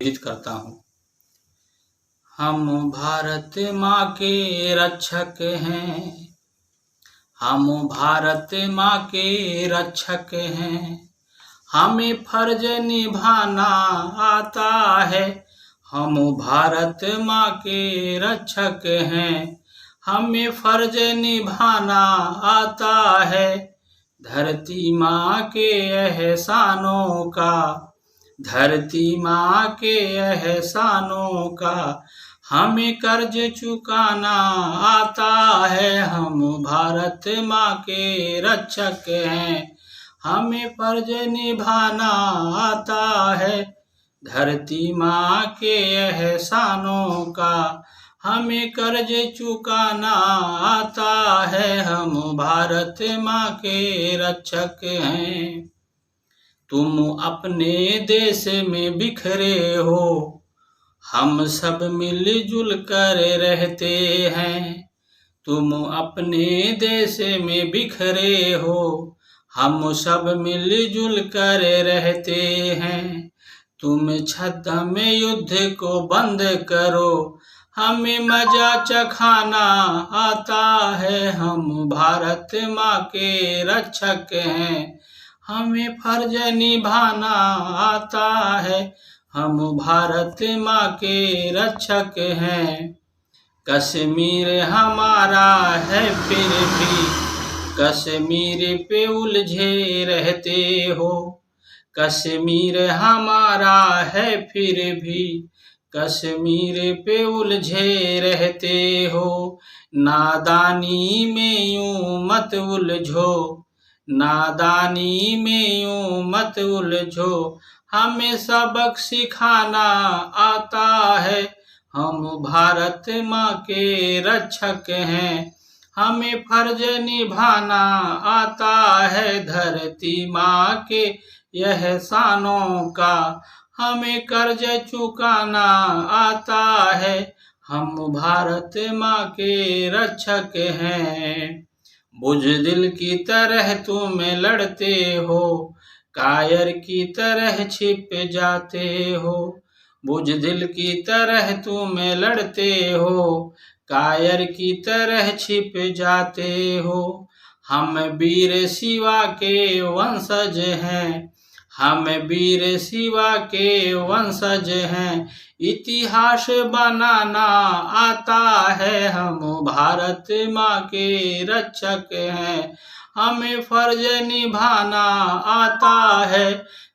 प्रेरित करता हूँ। हम भारत माँ के रक्षक हैं, हम भारत माँ के रक्षक हैं, हमें फर्ज निभाना आता है। हम भारत माँ के रक्षक हैं, हमें फर्ज निभाना आता है। धरती माँ के एहसानों का, धरती माँ के एहसानों का हमें कर्ज चुकाना आता है। हम भारत माँ के रक्षक हैं, हमें फर्ज निभाना आता है। धरती माँ के एहसानों का हमें कर्ज चुकाना आता है। हम भारत माँ के रक्षक हैं। तुम अपने देश में बिखरे हो, हम सब मिलजुल कर रहते हैं। तुम अपने देश में बिखरे हो, हम सब मिलजुल कर रहते हैं। तुम छद्म युद्ध को बंद करो, हमें मजा चखाना आता है। हम भारत माँ के रक्षक हैं, हमें फर्ज निभाना आता है। हम भारत माँ के रक्षक हैं। कश्मीर हमारा है फिर भी कश्मीर पे उलझे रहते हो। कश्मीर हमारा है फिर भी कश्मीर पे उलझे रहते हो। नादानी में यूं मत उलझो, नादानी में यूं मत उलझो, हमें सबक सिखाना आता है। हम भारत माँ के रक्षक हैं, हमें फर्ज निभाना आता है। धरती माँ के एहसानों का हमें कर्ज चुकाना आता है। हम भारत माँ के रक्षक हैं। बुज़दिल की तरह तुम लड़ते हो, कायर की तरह छिप जाते हो। बुज़दिल की तरह तुम लड़ते हो, कायर की तरह छिप जाते हो। हम वीर शिवा के वंशज हैं, हम वीर शिवा के वंशज हैं। इतिहास बनाना आता है। हम भारत माँ के रक्षक हैं, हमें फर्ज निभाना आता है।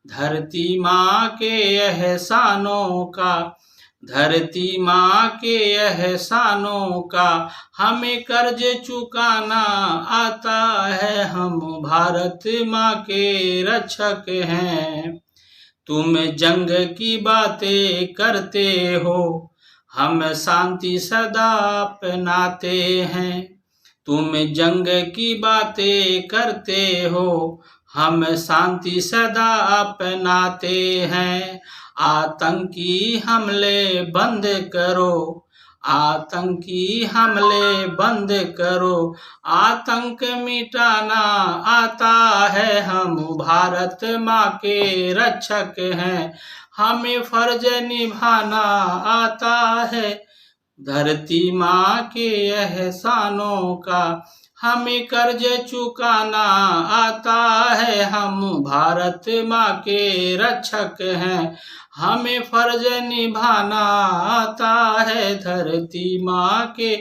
धरती माँ के एहसानों का, धरती माँ के एहसानों का हमें कर्ज चुकाना आता है। हम भारत माँ के रक्षक हैं। तुम जंग की बातें करते हो, हम शांति सदा अपनाते हैं। तुम जंग की बातें करते हो, हम शांति सदा अपनाते हैं। आतंकी हमले बंद करो, आतंकी हमले बंद करो, आतंक मिटाना आता है। हम भारत माँ के रक्षक हैं, हमें फर्ज निभाना आता है। धरती माँ के एहसानों का हमें कर्ज चुकाना आता है। हम भारत माँ के रक्षक हैं, हमें फर्ज निभाना आता है। धरती माँ के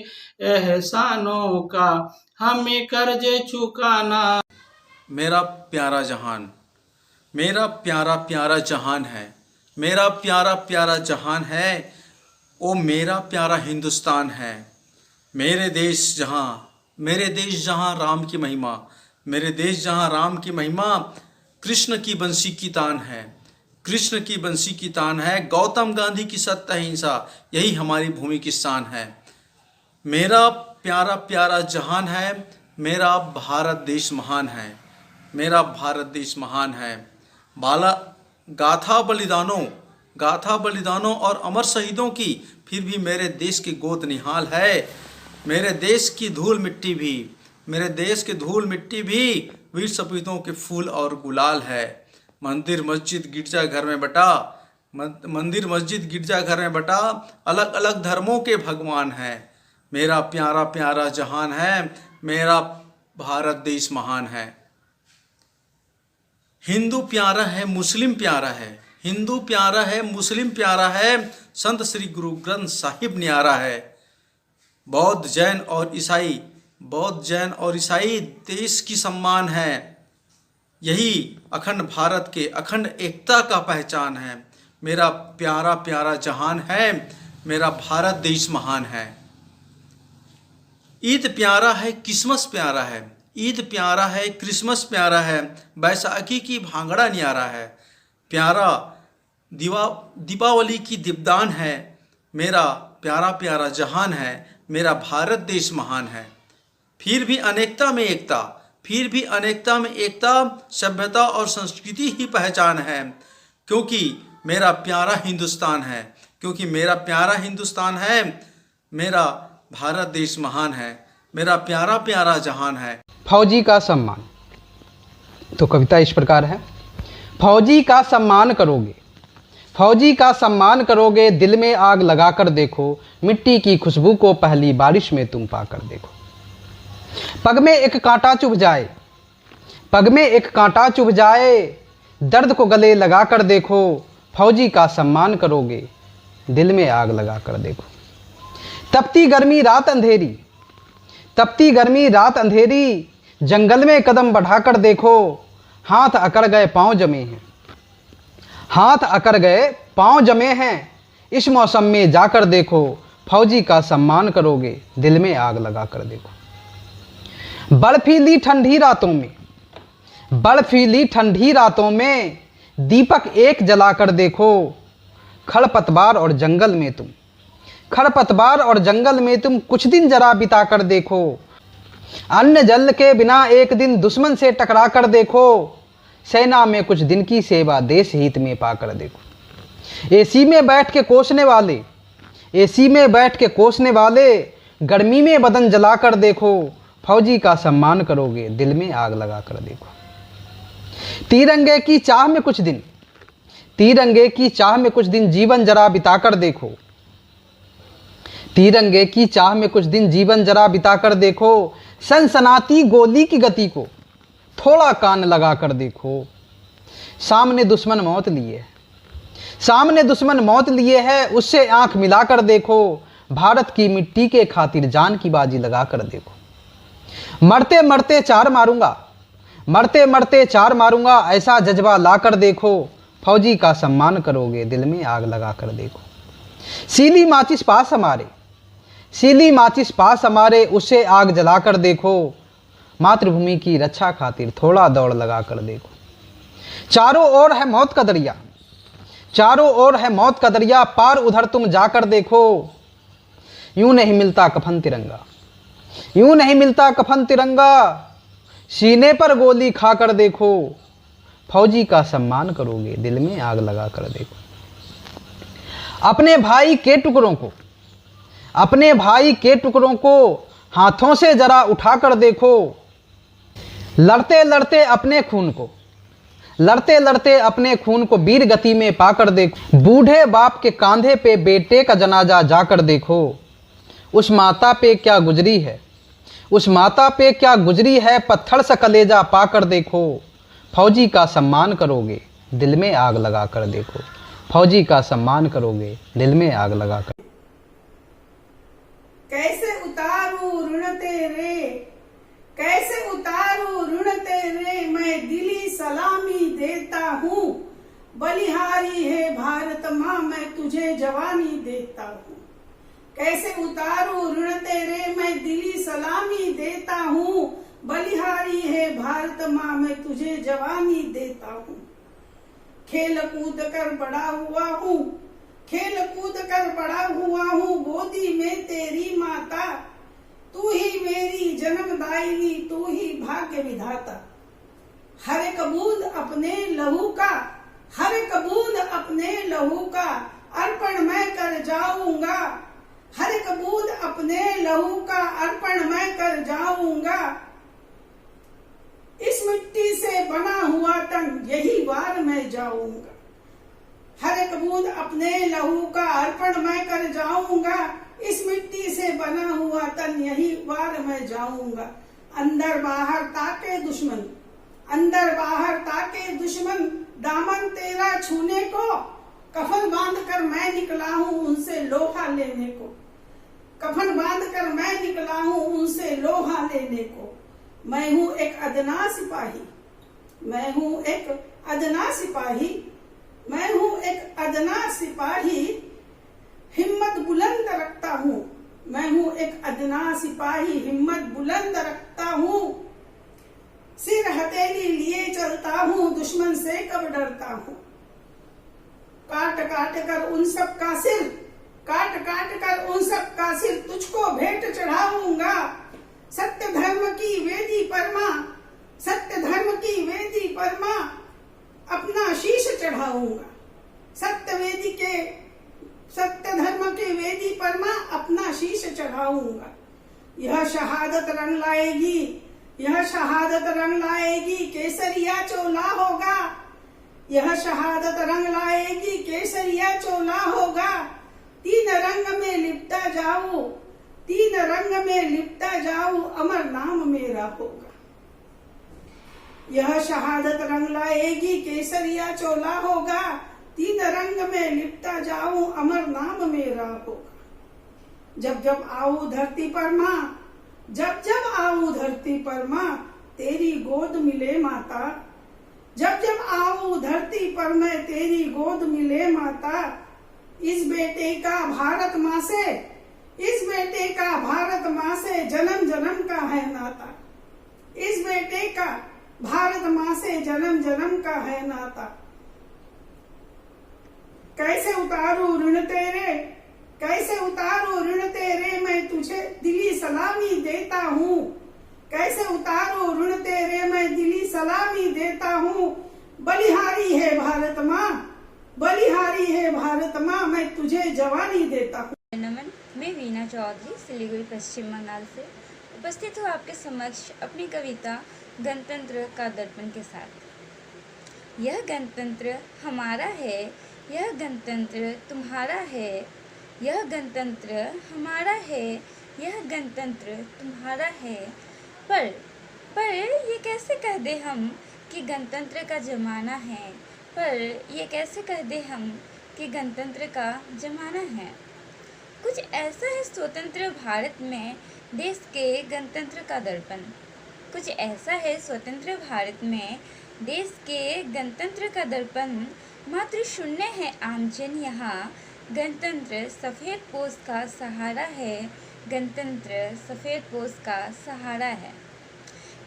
एहसानों का हमें कर्ज चुकाना। मेरा प्यारा जहान, मेरा प्यारा प्यारा जहान है, मेरा प्यारा प्यारा जहान है, ओ मेरा प्यारा हिंदुस्तान है। मेरे देश जहाँ राम की महिमा, मेरे देश जहाँ राम की महिमा, कृष्ण की बंसी की तान है, कृष्ण की बंसी की तान है। गौतम गांधी की सत्य अहिंसा, यही हमारी भूमि की शान है। मेरा प्यारा प्यारा जहान है, मेरा भारत देश महान है, मेरा भारत देश महान है। बाला गाथा बलिदानों और अमर शहीदों की, फिर भी मेरे देश की गोद निहाल है। मेरे देश की धूल मिट्टी भी, मेरे देश की धूल मिट्टी भी वीर सपूतों के फूल और गुलाल है। मंदिर मस्जिद गिरजा घर में बटा, मंदिर मस्जिद गिरजाघर में बटा अलग अलग धर्मों के भगवान हैं। मेरा प्यारा प्यारा जहान है, मेरा भारत देश महान है। हिंदू प्यारा है, मुस्लिम प्यारा है, हिंदू प्यारा है, मुस्लिम प्यारा है, संत श्री गुरु ग्रंथ साहिब न्यारा है। बौद्ध जैन और ईसाई, बौद्ध जैन और ईसाई देश की सम्मान है। यही अखंड भारत के अखंड एकता का पहचान है। मेरा प्यारा प्यारा जहान है, मेरा भारत देश महान है। ईद प्यारा है, क्रिसमस प्यारा है, ईद प्यारा है, क्रिसमस प्यारा है, बैसाखी की भांगड़ा न्यारा है। प्यारा दीपावली की दीपदान है। मेरा प्यारा प्यारा जहान है, मेरा भारत देश महान है। फिर भी अनेकता में एकता, फिर भी अनेकता में एकता, सभ्यता और संस्कृति ही पहचान है। क्योंकि मेरा प्यारा हिंदुस्तान है, क्योंकि मेरा प्यारा हिंदुस्तान है, मेरा भारत देश महान है, मेरा प्यारा प्यारा जहान है। फौजी का सम्मान। तो कविता इस प्रकार है। फौजी का सम्मान करोगे, फौजी का सम्मान करोगे, दिल में आग लगाकर देखो, मिट्टी की खुशबू को पहली बारिश में तुम पाकर देखो। पग में एक कांटा चुभ जाए, पग में एक कांटा चुभ जाए, दर्द को गले लगाकर देखो, फौजी का सम्मान करोगे, दिल में आग लगाकर देखो। तपती गर्मी रात अंधेरी, तपती गर्मी रात अंधेरी, जंगल में कदम बढ़ाकर देखो, हाथ अकड़ गए पांव जमे हैं, हाथ अकड़ गए पांव जमे हैं, इस मौसम में जाकर देखो, फौजी का सम्मान करोगे, दिल में आग लगाकर देखो। बर्फीली ठंडी रातों में, बर्फीली ठंडी रातों में, दीपक एक जलाकर देखो, खरपतवार और जंगल में तुम, खरपतवार और जंगल में तुम कुछ दिन जरा बिताकर देखो। अन्न जल के बिना एक दिन दुश्मन से टकरा कर देखो, सेना में कुछ दिन की सेवा देश हित में पाकर देखो। एसी में बैठ के कोसने वाले, एसी में बैठ के कोसने वाले, गर्मी में बदन जलाकर देखो, फौजी का सम्मान करोगे, दिल में आग लगाकर देखो। तिरंगे की चाह में कुछ दिन, तिरंगे की चाह में कुछ दिन जीवन जरा बिताकर देखो, तिरंगे की चाह में कुछ दिन जीवन जरा बिताकर देखो। सनसनाती गोली की गति को थोड़ा कान लगाकर देखो, सामने दुश्मन मौत लिए है, सामने दुश्मन मौत लिए है, उससे आंख मिलाकर देखो, भारत की मिट्टी के खातिर जान की बाजी लगाकर देखो। मरते मरते चार मारूंगा, मरते मरते चार मारूंगा, ऐसा जज्बा लाकर देखो, फौजी का सम्मान करोगे, दिल में आग लगाकर देखो। सीली माचिस पास हमारे, सीली माचिस पास हमारे, उससे आग जलाकर देखो, मातृभूमि की रक्षा खातिर थोड़ा दौड़ लगाकर देखो। चारों ओर है मौत का दरिया, चारों ओर है मौत का दरिया, पार उधर तुम जाकर देखो, यूं नहीं मिलता कफन तिरंगा, यूं नहीं मिलता कफन तिरंगा, सीने पर गोली खाकर देखो, फौजी का सम्मान करोगे, दिल में आग लगाकर देखो। अपने भाई के टुकड़ों को, अपने भाई के टुकड़ों को हाथों से जरा उठाकर देखो, लड़ते लड़ते अपने खून को, लड़ते लड़ते अपने खून को वीर गति में पाकर देखो। बूढ़े बाप के कांधे पे बेटे का जनाजा जाकर देखो, उस माता पे क्या गुजरी है, उस माता पे क्या गुजरी है, पत्थर सा कलेजा पाकर देखो, फौजी का सम्मान करोगे, दिल में आग लगाकर देखो, फौजी का सम्मान करोगे, दिल में आग लगाकर। कैसे उतारू ऋण तेरे, कैसे उतारू ऋण तेरे, मैं दिली सलामी देता हूँ, बलिहारी है भारत माँ, मैं तुझे जवानी देता हूँ। कैसे उतारू ऋण तेरे, मैं दिली सलामी देता हूँ, बलिहारी है भारत माँ, मैं तुझे जवानी देता हूँ। खेल कूद कर बड़ा हुआ हूँ, खेल कूद कर बड़ा हुआ हूँ, गोदी में तेरी माता, तू ही मेरी जन्मदायिनी, तू ही भाग्य विधाता। हर एक बूंद अपने लहू का, हर एक बूंद अपने लहू का अर्पण मैं कर जाऊंगा, हर एक बूंद अपने लहू का अर्पण मैं कर जाऊंगा। इस मिट्टी से बना हुआ तन यही वार मैं जाऊंगा, हर एक बूंद अपने लहू का अर्पण मैं कर जाऊंगा। इस मिट्टी से बना हुआ तन यही वार मैं जाऊंगा। अंदर बाहर ताके दुश्मन, अंदर बाहर ताके दुश्मन, दामन तेरा छूने को। कफन बांध कर मैं निकला हूँ उनसे लोहा लेने को। कफन बांध कर मैं निकला हूँ उनसे लोहा लेने को। मैं हूँ एक अदना सिपाही, मैं हूँ एक अदना सिपाही, मैं हूँ एक अदना सिपाही, हिम्मत बुलंद रखता हूँ। मैं हूँ एक अदना सिपाही, हिम्मत बुलंद रखता हूँ। सिर हथेली लिए चलता हूँ, दुश्मन से कब डरता हूँ। काट काट कर उन सब का सिर, काट काट कर उन सब का सिर तुझको भेंट चढ़ाऊंगा। सत्य धर्म की वेदी पर मां, सत्य धर्म की वेदी पर मां अपना शीश चढ़ाऊंगा। सत्य धर्म के वेदी पर मां अपना शीश चढ़ाऊंगा। यह शहादत रंग लाएगी, यह शहादत रंग लाएगी, केसरिया चोला होगा। यह शहादत रंग लाएगी, केसरिया चोला होगा। तीन रंग में लिपटा जाऊं, तीन रंग में लिपटा जाऊं, अमर नाम मेरा होगा। यह शहादत रंग लाएगी, केसरिया चोला होगा। तीन रंग में लिपटा जाऊं, अमर नाम मेरा होगा। जब जब आऊं धरती पर मां, जब जब आऊं धरती पर मां, तेरी गोद मिले माता। जब जब आऊं धरती पर मैं, तेरी गोद मिले माता। इस बेटे का भारत माँ से, इस बेटे का भारत माँ से जन्म जन्म का है नाता। इस बेटे का भारत माँ से जन्म जन्म का है नाता। कैसे उतारू ऋण तेरे, कैसे उतारू ऋण तेरे, मैं तुझे दिली सलामी देता हूँ। कैसे उतारू ऋण तेरे, मैं दिली सलामी देता हूँ। बलिहारी है भारत माँ, बलिहारी है भारत माँ, मैं तुझे जवानी देता हूँ। नमन, मैं वीना चौधरी सिलीगुड़ी पश्चिम बंगाल से उपस्थित हूँ आपके समक्ष अपनी कविता गणतंत्र का दर्पण के साथ। यह गणतंत्र हमारा है, यह गणतंत्र तुम्हारा है। यह गणतंत्र हमारा है, यह गणतंत्र तुम्हारा है। पर ये कैसे कह दे हम कि गणतंत्र का जमाना है। पर ये कैसे कह दे हम कि गणतंत्र का जमाना है। कुछ ऐसा है स्वतंत्र भारत में देश के गणतंत्र का दर्पण। कुछ ऐसा है स्वतंत्र भारत में देश के गणतंत्र का दर्पण। मात्र शून्य है आमजन यहाँ, गणतंत्र सफ़ेद पोश का सहारा है। गणतंत्र सफ़ेद पोश का सहारा है।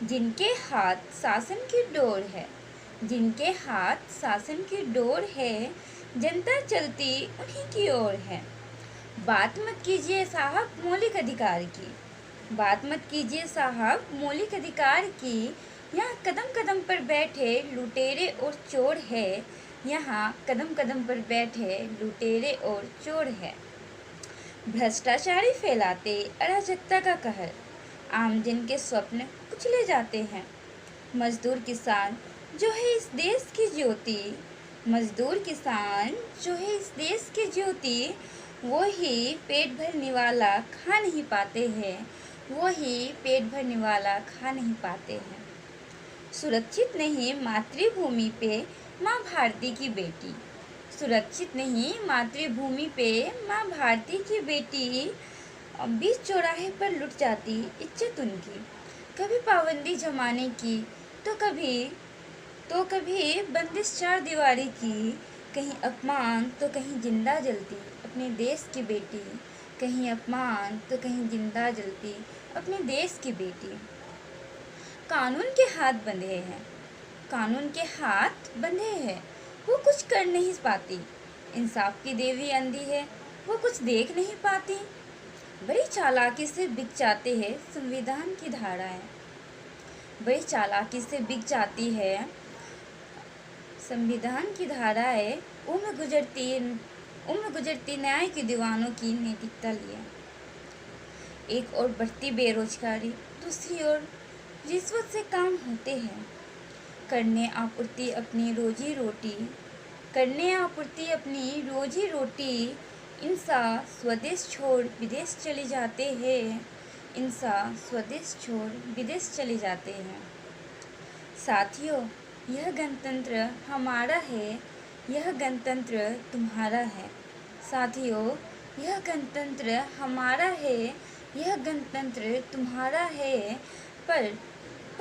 जिनके हाथ शासन की डोर है, जिनके हाथ शासन की डोर है, जनता चलती उन्हीं की ओर है। बात मत कीजिए साहब मौलिक अधिकार की, बात मत कीजिए साहब मौलिक अधिकार की। यहाँ कदम कदम पर बैठे लुटेरे और चोर है, यहाँ कदम कदम पर बैठे लुटेरे और चोर है। भ्रष्टाचारी फैलाते अराजकता का कहर, आमजन के स्वप्न कुचले जाते हैं। मजदूर किसान जो है इस देश की ज्योति, मजदूर किसान जो है इस देश की ज्योति, वो ही पेट भरने वाला खा नहीं पाते हैं, वो ही पेट भरने वाला खा नहीं पाते हैं। सुरक्षित नहीं मातृभूमि पे माँ भारती की बेटी, सुरक्षित नहीं मातृभूमि पे माँ भारती की बेटी। बीच चौराहे पर लुट जाती इज्जत उनकी, कभी पाबंदी जमाने की तो कभी बंदिश चार दीवारी की। कहीं अपमान तो कहीं जिंदा जलती अपने देश की बेटी, कहीं अपमान तो कहीं जिंदा जलती अपने देश की बेटी। कानून के हाथ बंधे हैं, कानून के हाथ बंधे हैं, वो कुछ कर नहीं पाती। इंसाफ की देवी अंधी है, वो कुछ देख नहीं पाती। बड़ी चालाकी से बिक जाते हैं संविधान की धाराएं, बड़ी चालाकी से बिक जाती है संविधान की धाराएं। उम्र गुजरती न्याय के दीवानों की नैतिकता लिए। एक और बढ़ती बेरोजगारी, दूसरी ओर रिश्वत से काम होते हैं। करने आपूर्ति अपनी रोजी रोटी, करने आपूर्ति अपनी रोजी रोटी, इंसान स्वदेश छोड़ विदेश चले जाते हैं, इंसान स्वदेश छोड़ विदेश चले जाते हैं। साथियों, यह गणतंत्र हमारा है, यह गणतंत्र तुम्हारा है। साथियों, यह गणतंत्र हमारा है, यह गणतंत्र तुम्हारा है। पर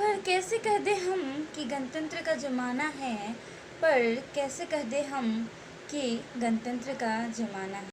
कैसे कह दे हम कि गणतंत्र का ज़माना है, पर कैसे कह दे हम कि गणतंत्र का ज़माना है।